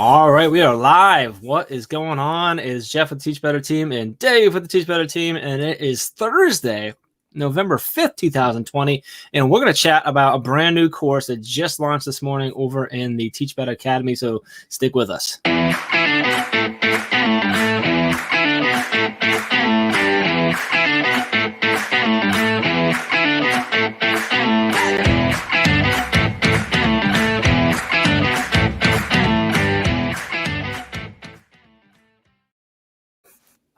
All right, we are live. What is going on? It is Jeff with the Teach Better team and Dave with the Teach Better team, and it is Thursday, November 5th, 2020, and we're going to chat about a brand new course that just launched this morning over in the Teach Better Academy, so stick with us.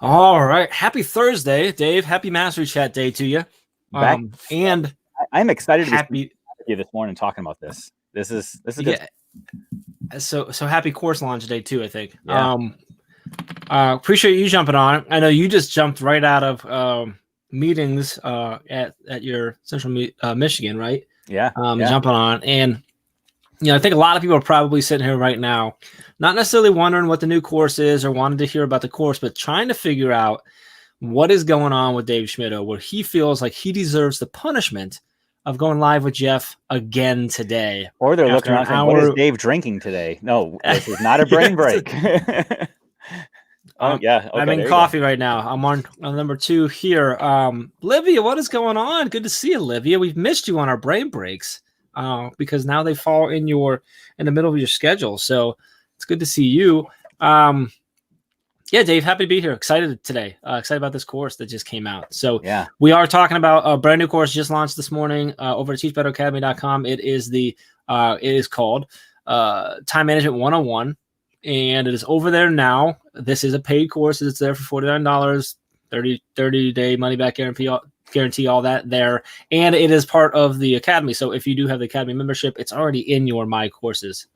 All right. Happy Thursday, Dave. Happy Mastery Chat Day to you. And I'm excited to be with you this morning talking about this. This is good. So happy course launch day too, I think. Yeah. Appreciate you jumping on. I know you just jumped right out of meetings at your Central Michigan, right? Yeah. Jumping on. And I think a lot of people are probably sitting here right now, not necessarily wondering what the new course is or wanting to hear about the course, but trying to figure out what is going on with Dave Schmittou, where he feels like he deserves the punishment of going live with Jeff again today. Or they're looking around saying, what is Dave drinking today? No, this is not a brain break. Oh, yeah. Okay, I'm in coffee right now. I'm on number 2 here. Livia, what is going on? Good to see you, Livia. We've missed you on our brain breaks. Because now they fall in the middle of your schedule. So it's good to see you. Yeah, Dave, happy to be here. Excited today. Excited about this course that just came out. So yeah, we are talking about a brand new course just launched this morning over at teachbetteracademy.com. It is called Time Management 101, and it is over there now. This is a paid course. It's there for $49, 30-day money back guarantee, all that there, and it is part of the Academy. So if you do have the Academy membership, it's already in your My Courses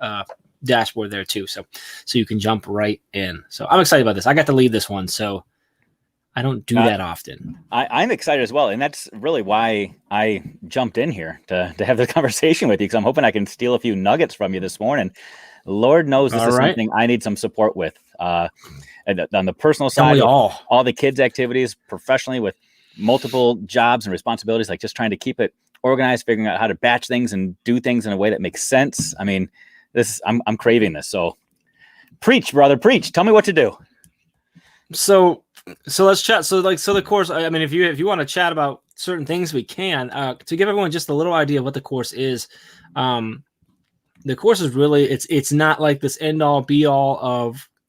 dashboard there too. So you can jump right in. So I'm excited about this. I got to lead this one, so I don't do that often. I'm excited as well, and that's really why I jumped in here to have the conversation with you, because I'm hoping I can steal a few nuggets from you this morning. Lord knows this is something I need some support with. On the personal side, all the kids' activities, professionally with multiple jobs and responsibilities, like just trying to keep it organized, figuring out how to batch things and do things in a way that makes sense. I mean, I'm craving this. So preach, brother, preach. Tell me what to do. So let's chat. So the course, I mean, if you want to chat about certain things, we can, to give everyone just a little idea of what the course is. The course is really, it's not like this end all be all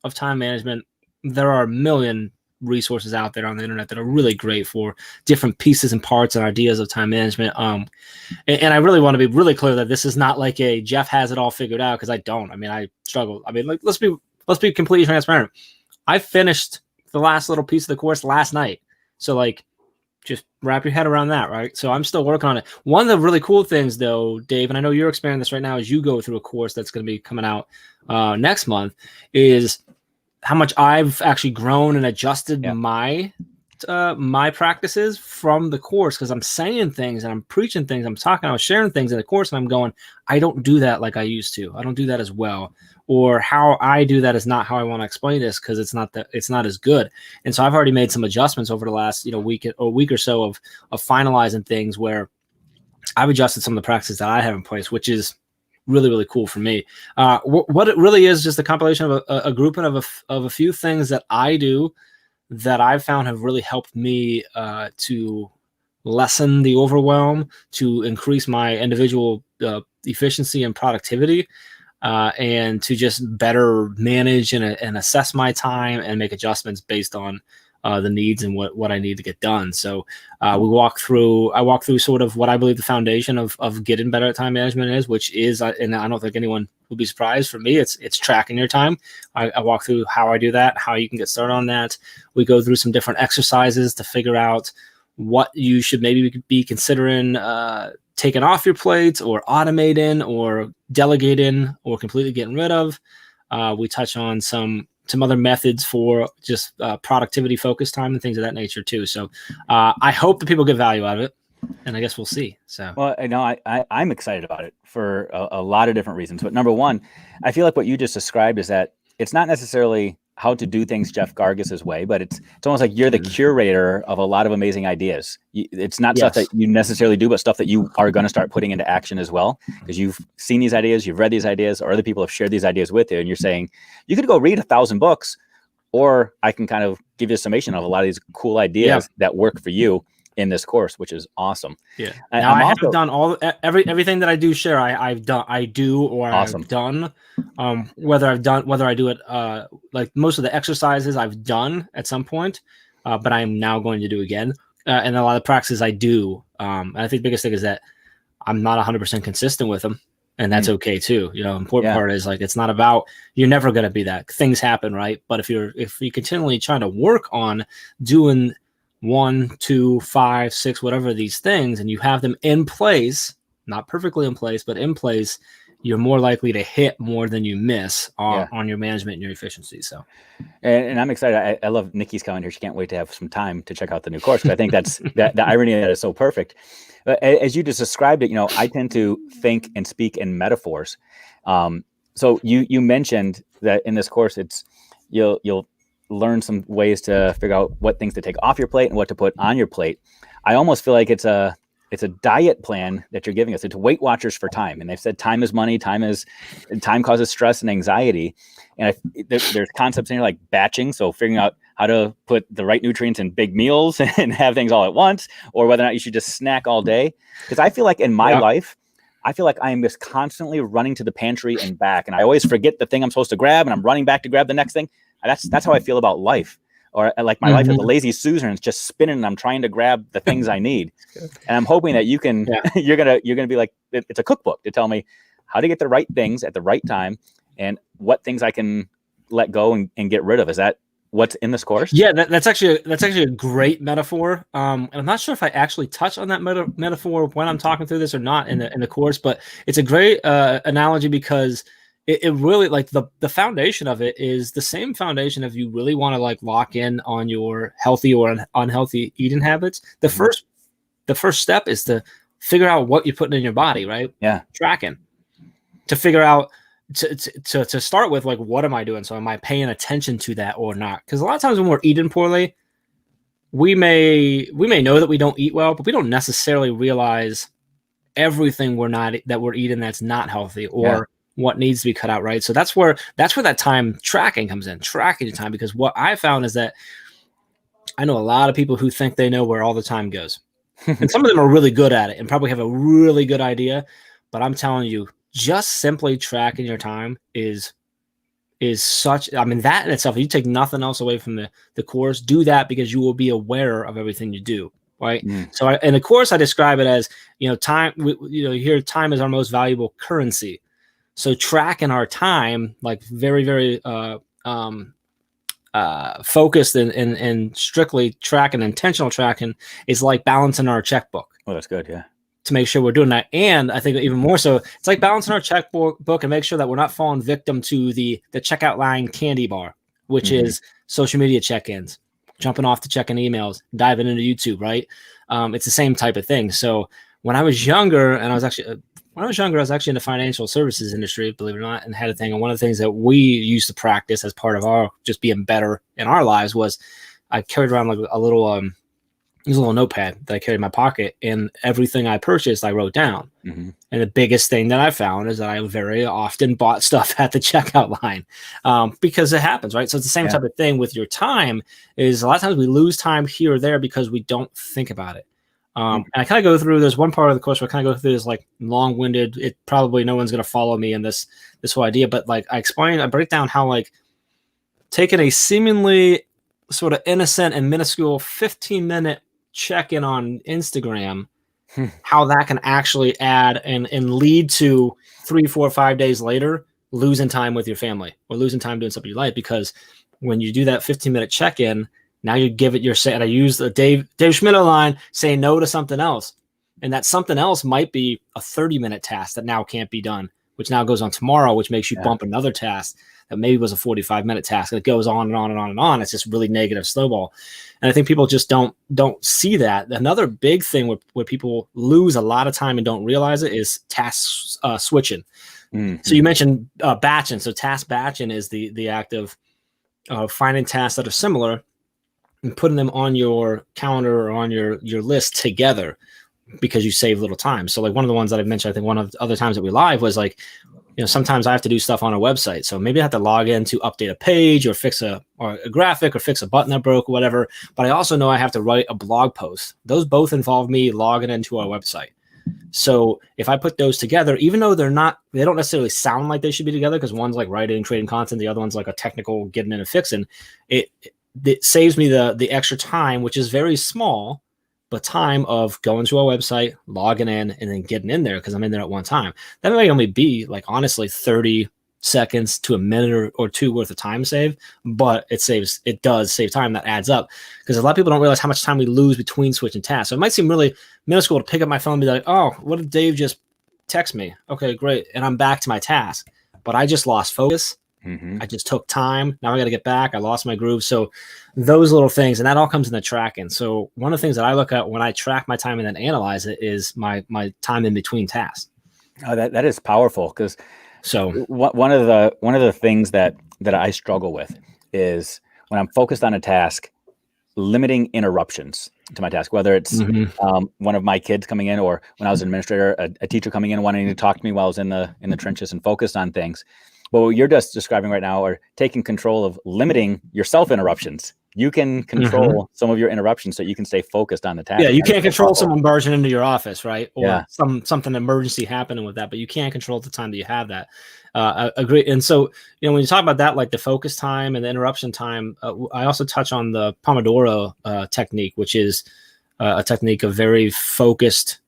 of time management. There are a million resources out there on the internet that are really great for different pieces and parts and ideas of time management. And I really want to be really clear that this is not like a Jeff has it all figured out, because I don't. I mean, I struggle. I mean, like, let's be completely transparent. I finished the last little piece of the course last night. So like, just wrap your head around that, right? So I'm still working on it. One of the really cool things though, Dave, and I know you're experiencing this right now as you go through a course that's going to be coming out next month, is how much I've actually grown and adjusted my practices from the course, because I'm saying things and I'm preaching things, I'm sharing things in the course, and I'm going, I don't do that like I used to. I don't do that as well, or how I do that is not how I want to explain this, because it's not as good. And so I've already made some adjustments over the last week or so of finalizing things where I've adjusted some of the practices that I have in place, which is really, really cool for me. What it really is just a compilation of a grouping of a few things that I do that I've found have really helped me to lessen the overwhelm, to increase my individual efficiency and productivity, and to just better manage and assess my time and make adjustments based on the needs and what I need to get done. So I walk through sort of what I believe the foundation of getting better at time management is, which is, and I don't think anyone will be surprised, for me, it's tracking your time. I walk through how I do that, how you can get started on that. We go through some different exercises to figure out what you should maybe be considering taking off your plate, or automating, or delegating, or completely getting rid of. We touch on some other methods for just productivity focused time and things of that nature too. So I hope that people get value out of it, and I guess we'll see. So, well, I know I'm excited about it for a lot of different reasons. But number one, I feel like what you just described is that it's not necessarily how to do things Jeff Gargas's way, but it's almost like you're the curator of a lot of amazing ideas. It's not stuff that you necessarily do, but stuff that you are going to start putting into action as well, because you've seen these ideas, you've read these ideas, or other people have shared these ideas with you, and you're saying you could go read 1,000 books, or I can kind of give you a summation of a lot of these cool ideas that work for you in this course, which is awesome. Yeah. Now I have done everything that I do share. I've done, I've done, whether I do it, like most of the exercises I've done at some point, but I'm now going to do again. And a lot of practices I do. And I think the biggest thing is that I'm not 100% consistent with them. And that's okay too. You know, important part is like, it's not about, you're never going to be that. Things happen, right? But if you're continually trying to work on doing 1, 2, 5, 6, whatever these things, and you have them in place, not perfectly in place, but in place, you're more likely to hit more than you miss on your management and your efficiency. So, and I'm excited. I love Nikki's comment here. She can't wait to have some time to check out the new course. I think that's the irony of that is so perfect. But as you just described it, you know, I tend to think and speak in metaphors. So you mentioned that in this course, it's you'll learn some ways to figure out what things to take off your plate and what to put on your plate. I almost feel like it's a diet plan that you're giving us. It's Weight Watchers for time. And they've said time is money, time causes stress and anxiety. And there's concepts in here like batching. So figuring out how to put the right nutrients in big meals and have things all at once, or whether or not you should just snack all day. Because I feel like in my life, I feel like I am just constantly running to the pantry and back. And I always forget the thing I'm supposed to grab, and I'm running back to grab the next thing. That's how I feel about life. Or like my life is a lazy Susan, it's just spinning, and I'm trying to grab the things I need. And I'm hoping that you can, you're gonna be like, it's a cookbook to tell me how to get the right things at the right time and what things I can let go and get rid of. Is that what's in this course? Yeah, that's actually a great metaphor. And I'm not sure if I actually touch on that metaphor when I'm talking through this or not in the course, but it's a great analogy because it really, like, the foundation of it is the same foundation if you really want to like lock in on your healthy or unhealthy eating habits. The first step is to figure out what you're putting in your body, right? Yeah. Tracking. To figure out to start with, like, what am I doing? So am I paying attention to that or not? Because a lot of times when we're eating poorly, we may know that we don't eat well, but we don't necessarily realize everything we're eating that's not healthy or what needs to be cut out, right? So that's where that time tracking comes in, tracking your time, because what I found is that I know a lot of people who think they know where all the time goes. And some of them are really good at it and probably have a really good idea, but I'm telling you, just simply tracking your time is such, I mean, that in itself, if you take nothing else away from the course, do that, because you will be aware of everything you do, right? So in the course, I describe it as, you know, time, you hear time is our most valuable currency. So tracking our time, like very, very focused and strictly tracking, intentional tracking, is like balancing our checkbook. Oh, that's good. Yeah. To make sure we're doing that. And I think even more so, it's like balancing our checkbook and make sure that we're not falling victim to the checkout line candy bar, which is social media check-ins, jumping off to checking emails, diving into YouTube, right? It's the same type of thing. So when I was younger, and I was actually in the financial services industry, believe it or not, and had a thing. And one of the things that we used to practice as part of our just being better in our lives was I carried around like a little notepad that I carried in my pocket, and everything I purchased, I wrote down. And the biggest thing that I found is that I very often bought stuff at the checkout line because it happens, right? So it's the same type of thing with your time. Is a lot of times we lose time here or there because we don't think about it. And I kind of go through, there's one part of the course where I kind of go through this like long-winded, it probably no one's going to follow me in this whole idea, but like I break down how like taking a seemingly sort of innocent and minuscule 15-minute check-in on Instagram, how that can actually add and lead to 3, 4, 5 days later, losing time with your family or losing time doing something you like, because when you do that 15-minute check-in, now you give it your say, and I use the Dave Schmidt line, say no to something else. And that something else might be a 30-minute task that now can't be done, which now goes on tomorrow, which makes you bump another task that maybe was a 45-minute task. And it goes on and on and on and on. It's just really negative snowball. And I think people just don't see that. Another big thing where people lose a lot of time and don't realize it is task switching. So you mentioned batching. So task batching is the act of finding tasks that are similar and putting them on your calendar or on your list together, because you save little time. So like one of the ones that I mentioned, I think one of the other times that we live was like, sometimes I have to do stuff on a website. So maybe I have to log in to update a page or fix a graphic or fix a button that broke or whatever. But I also know I have to write a blog post. Those both involve me logging into our website. So if I put those together, even though they don't necessarily sound like they should be together, because one's like writing, creating content, the other one's like a technical getting in and fixing, it saves me the extra time, which is very small, but time of going to our website, logging in, and then getting in there because I'm in there at one time. That might only be like honestly 30 seconds to a minute or two worth of time save, but it does save time that adds up, because a lot of people don't realize how much time we lose between switching tasks. So it might seem really minuscule to pick up my phone and be like, oh, what did Dave just text me? Okay, great. And I'm back to my task, but I just lost focus. I just took time. Now I got to get back. I lost my groove. So those little things, and that all comes in the tracking. So one of the things that I look at when I track my time and then analyze it is my time in between tasks. Oh, that is powerful, because so one of the things that I struggle with is when I'm focused on a task, limiting interruptions to my task, whether it's one of my kids coming in, or when I was an administrator, a teacher coming in wanting to talk to me while I was in the trenches and focused on things. But what you're just describing right now are taking control of limiting your self-interruptions. You can control some of your interruptions so you can stay focused on the task. Yeah, you can't control someone barging into your office, right? Or something emergency happening with that, but you can't control the time that you have that. I agree. And so, when you talk about that, like the focus time and the interruption time, I also touch on the Pomodoro technique, which is a technique of very focused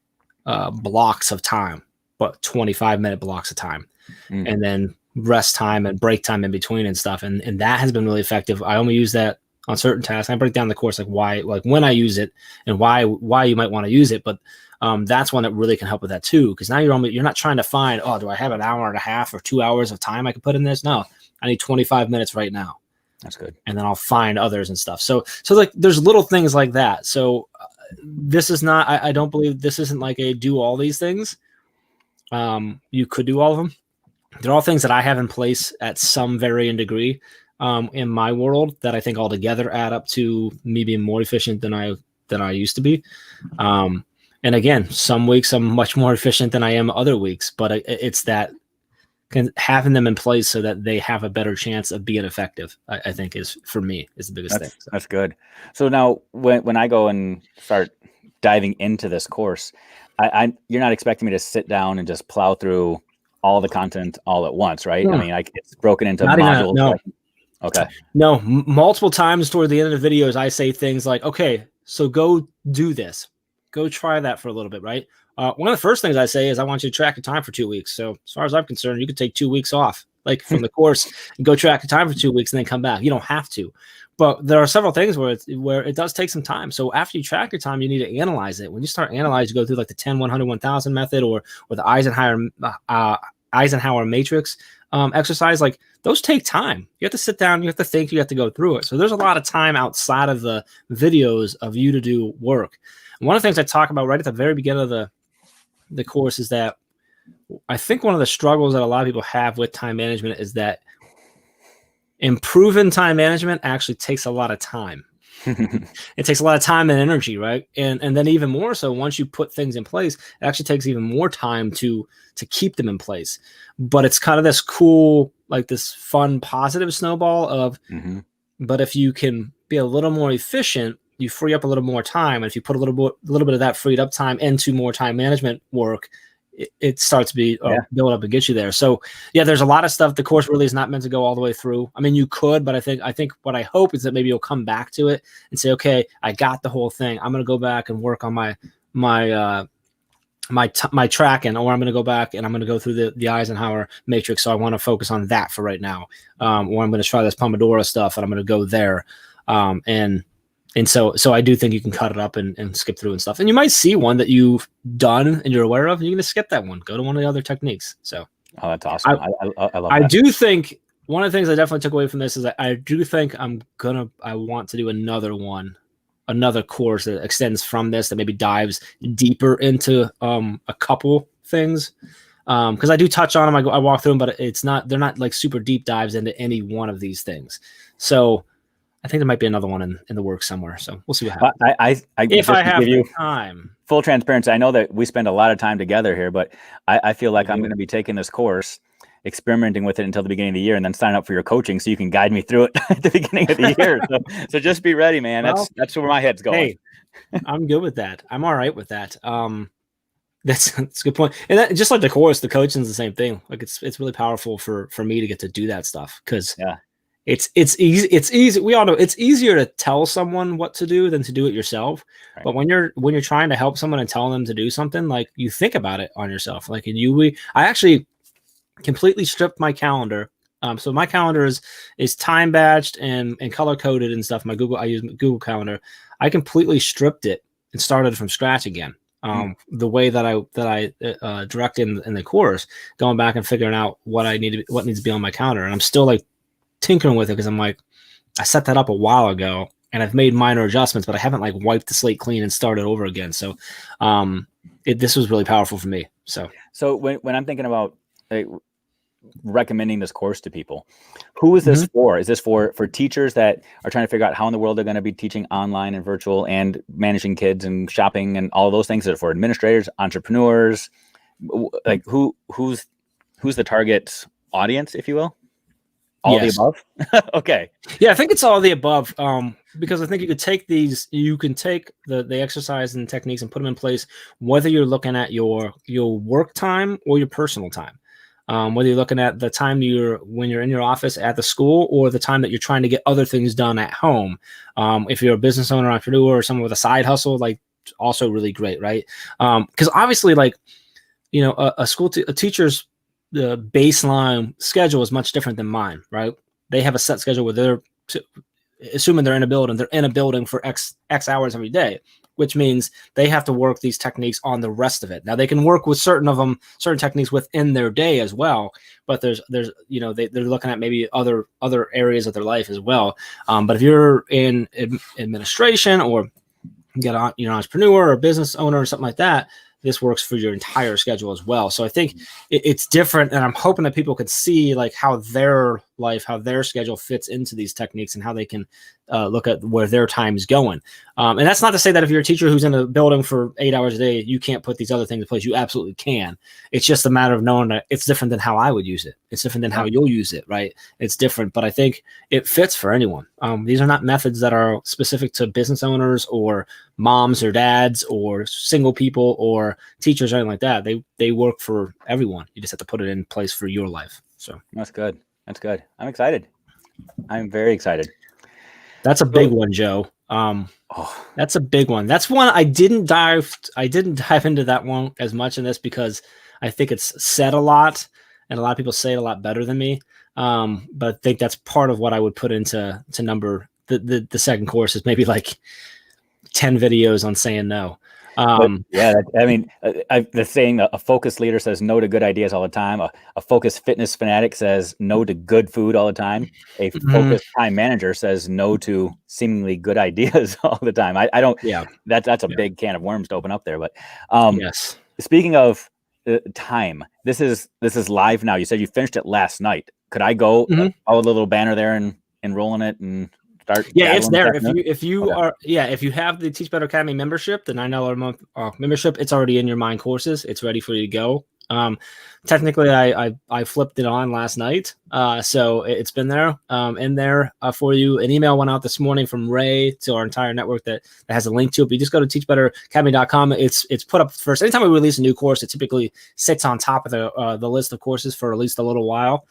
blocks of time, but 25-minute blocks of time. And then rest time and break time in between and stuff. And that has been really effective. I only use that on certain tasks. I break down the course, like when I use it and why you might want to use it. But that's one that really can help with that too. Because now you're not trying to find, do I have an hour and a half or 2 hours of time I can put in this? No, I need 25 minutes right now. That's good. And then I'll find others and stuff. So like there's little things like that. So this is not, I don't believe this isn't like a do all these things. You could do all of them. They're all things that I have in place at some varying degree in my world that I think altogether add up to me being more efficient than I used to be. And again, some weeks I'm much more efficient than I am other weeks, but it's that having them in place so that they have a better chance of being effective, I think is for me is the biggest thing. So. That's good. So now when I go and start diving into this course, you're not expecting me to sit down and just plow through all the content all at once, right? I mean, it's broken into modules. No. Okay. No, multiple times toward the end of the videos, I say things like, okay, so go do this. Go try that for a little bit, right? One of the first things I say is I want you to track your time for 2 weeks. So as far as I'm concerned, you could take 2 weeks off, like from the course, and go track your time for 2 weeks and then come back. You don't have to. But there are several things where it does take some time. So after you track your time, you need to analyze it. When you start analyzing, you go through like the 10, 100, 1000 method or the Eisenhower matrix exercise. Like those take time. You have to sit down, you have to think, you have to go through it. So there's a lot of time outside of the videos of you to do work. And one of the things I talk about right at the very beginning of the course is that I think one of the struggles that a lot of people have with time management is that improving time management actually takes a lot of time. It takes a lot of time and energy, right? And then even more so, once you put things in place, it actually takes even more time to keep them in place. But it's kind of this cool, like this fun, positive snowball of, but if you can be a little more efficient, you free up a little more time. And if you put a little bit of that freed up time into more time management work, it starts to be build up and get you there. So yeah, there's a lot of stuff. The course really is not meant to go all the way through. I mean, you could, but I think what I hope is that maybe you'll come back to it and say, okay, I got the whole thing. I'm going to go back and work on my tracking, or I'm going to go back and I'm going to go through the Eisenhower matrix. So I want to focus on that for right now. Or I'm going to try this Pomodoro stuff and I'm going to go there. And so I do think you can cut it up and skip through and stuff. And you might see one that you've done and you're aware of, and you're going to skip that one. Go to one of the other techniques. So, oh, that's awesome. I love that. I do think one of the things I definitely took away from this is that I do think I want to do another course that extends from this, that maybe dives deeper into a couple things. Because I do touch on them, I walk through them, but they're not like super deep dives into any one of these things. So I think there might be another one in the works somewhere. So we'll see what happens. If I have the time. Full transparency, I know that we spend a lot of time together here, but I feel like I'm going to be taking this course, experimenting with it until the beginning of the year, and then sign up for your coaching so you can guide me through it at the beginning of the year. So just be ready, man. That's where my head's going. Hey, I'm good with that. I'm all right with that. That's a good point. And that, just like the course, the coaching is the same thing. Like it's really powerful for me to get to do that stuff because it's easy. It's easy. We all know it's easier to tell someone what to do than to do it yourself. Right. But when you're trying to help someone and tell them to do something, like you think about it on yourself. Like I actually completely stripped my calendar. So my calendar is time badged and color coded and stuff. I use Google Calendar. I completely stripped it and started from scratch again. The way that I direct in the course, going back and figuring out what needs to be on my calendar, and I'm still like tinkering with it because I'm like, I set that up a while ago and I've made minor adjustments, but I haven't like wiped the slate clean and started over again. So, this was really powerful for me. So when I'm thinking about recommending this course to people, who is this for? Is this for teachers that are trying to figure out how in the world they're going to be teaching online and virtual and managing kids and shopping and all those things? Is it for administrators, entrepreneurs? Like who's the target audience, if you will? All the above? Okay. Yeah, I think it's all the above. Because I think you can take the exercise and techniques and put them in place, whether you're looking at your work time or your personal time. Whether you're looking at the time when you're in your office at the school or the time that you're trying to get other things done at home. If you're a business owner, entrepreneur, or someone with a side hustle, like also really great, right? Because obviously, like, you know, a teacher's baseline schedule is much different than mine, right? They have a set schedule where assuming they're in a building for X hours every day, which means they have to work these techniques on the rest of it. Now they can work with certain techniques within their day as well, but there's they're looking at maybe other areas of their life as well. But if you're in administration or get on, an entrepreneur or business owner or something like that, this works for your entire schedule as well. So I think it's different, and I'm hoping that people could see like how their schedule fits into these techniques and how they can look at where their time is going. And that's not to say that if you're a teacher who's in a building for 8 hours a day, you can't put these other things in place. You absolutely can. It's just a matter of knowing that it's different than how I would use it. It's different than how you'll use it, right? It's different, but I think it fits for anyone. These are not methods that are specific to business owners or moms or dads or single people or teachers or anything like that. They work for everyone. You just have to put it in place for your life. So that's good. That's good. I'm excited. I'm very excited. That's a big one, Joe. That's a big one. That's one I didn't dive into that one as much in this because I think it's said a lot and a lot of people say it a lot better than me. But I think that's part of what I would put into number the second course is maybe like 10 videos on saying no. The saying a focused leader says no to good ideas all the time. A focused fitness fanatic says no to good food all the time. A focused time manager says no to seemingly good ideas all the time. I don't. Yeah, that's a big can of worms to open up there. But yes. Speaking of time, this is live now. You said you finished it last night. Could I go all the little banner there and roll in it and start? Yeah, it's there. If you have the Teach Better Academy membership, the $9 a month membership, it's already in your Mind courses. It's ready for you to go. Technically, I flipped it on last night, so it's been there in there for you. An email went out this morning from Ray to our entire network that has a link to it. But you just go to teachbetteracademy.com. It's put up first. Anytime we release a new course, it typically sits on top of the list of courses for at least a little while.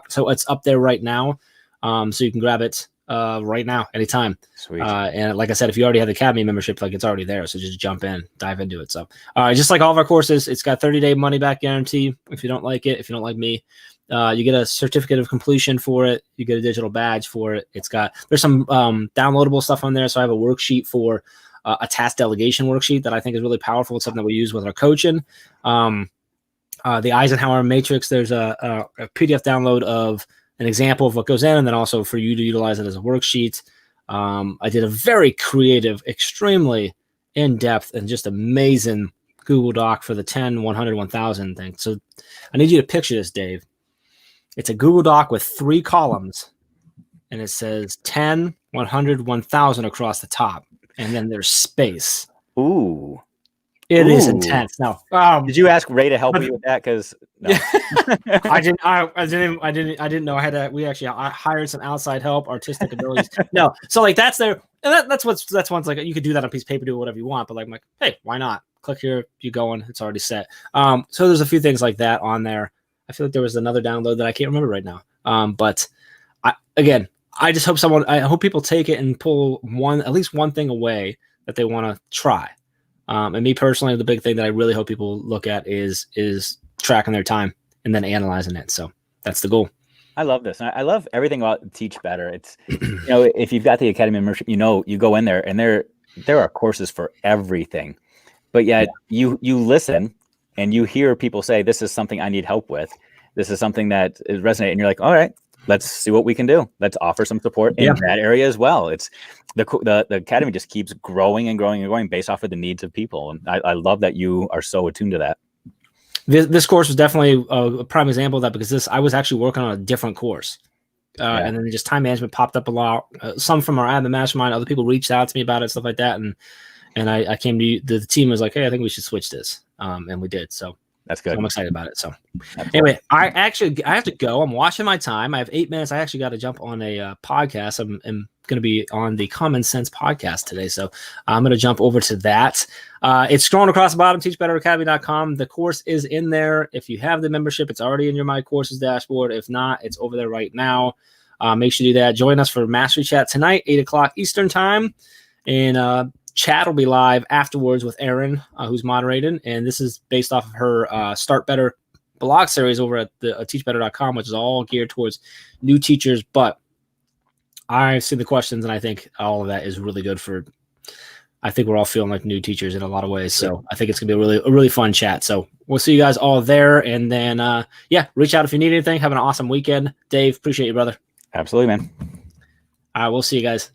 So it's up there right now. So you can grab it right now, anytime. Sweet. And like I said, if you already have the Academy membership, like it's already there. So just jump in, dive into it. So just like all of our courses, it's got 30-day money back guarantee. If you don't like it, if you don't like me, you get a certificate of completion for it. You get a digital badge for it. There's some downloadable stuff on there. So I have a worksheet for a task delegation worksheet that I think is really powerful. It's something that we use with our coaching. The Eisenhower Matrix, there's a PDF download of an example of what goes in, and then also for you to utilize it as a worksheet. I did a very creative, extremely in-depth, and just amazing Google Doc for the 10, 100, 1000 thing. So I need you to picture this, Dave. It's a Google Doc with 3 columns, and it says 10, 100, 1000 across the top, and then there's space. Ooh. It is intense. Now, did you ask Ray to help you with that? Because no. I didn't know. I hired some outside help, artistic abilities. No, so like that's their, and that's one's like you could do that on a piece of paper, do whatever you want. But like, I'm like, hey, why not? Click here, you going? It's already set. So there's a few things like that on there. I feel like there was another download that I can't remember right now. But I just hope I hope people take it and pull at least one thing away that they want to try. And me personally, the big thing that I really hope people look at is tracking their time and then analyzing it. So that's the goal. I love this. I love everything about Teach Better. It's, if you've got the Academy membership, you go in there and there are courses for everything, but yet you listen and you hear people say, this is something I need help with. This is something that is resonating. And you're like, all right, let's see what we can do. Let's offer some support in that area as well. It's the Academy just keeps growing and growing and growing based off of the needs of people. And I love that you are so attuned to that. This course was definitely a prime example of that, because I was actually working on a different course. And then just time management popped up a lot. Some from our admin mastermind, other people reached out to me about it, stuff like that. And I came to you, the team was like, hey, I think we should switch this. And we did. So that's good. So I'm excited about it. So anyway, I have to go. I'm watching my time. I have 8 minutes. I actually got to jump on a podcast. I'm going to be on the Common Sense podcast today. So I'm going to jump over to that. It's scrolling across the bottom, teachbetteracademy.com. The course is in there. If you have the membership, it's already in your My Courses dashboard. If not, it's over there right now. Make sure you do that. Join us for Mastery Chat tonight, 8:00 Eastern time. And chat will be live afterwards with Erin, who's moderating. And this is based off of her Start Better blog series over at the teachbetter.com, which is all geared towards new teachers. But I've seen the questions, and I think all of that is really good I think we're all feeling like new teachers in a lot of ways. So I think it's going to be a really fun chat. So we'll see you guys all there. And then, reach out if you need anything. Have an awesome weekend. Dave, appreciate you, brother. Absolutely, man. All right, we'll see you guys.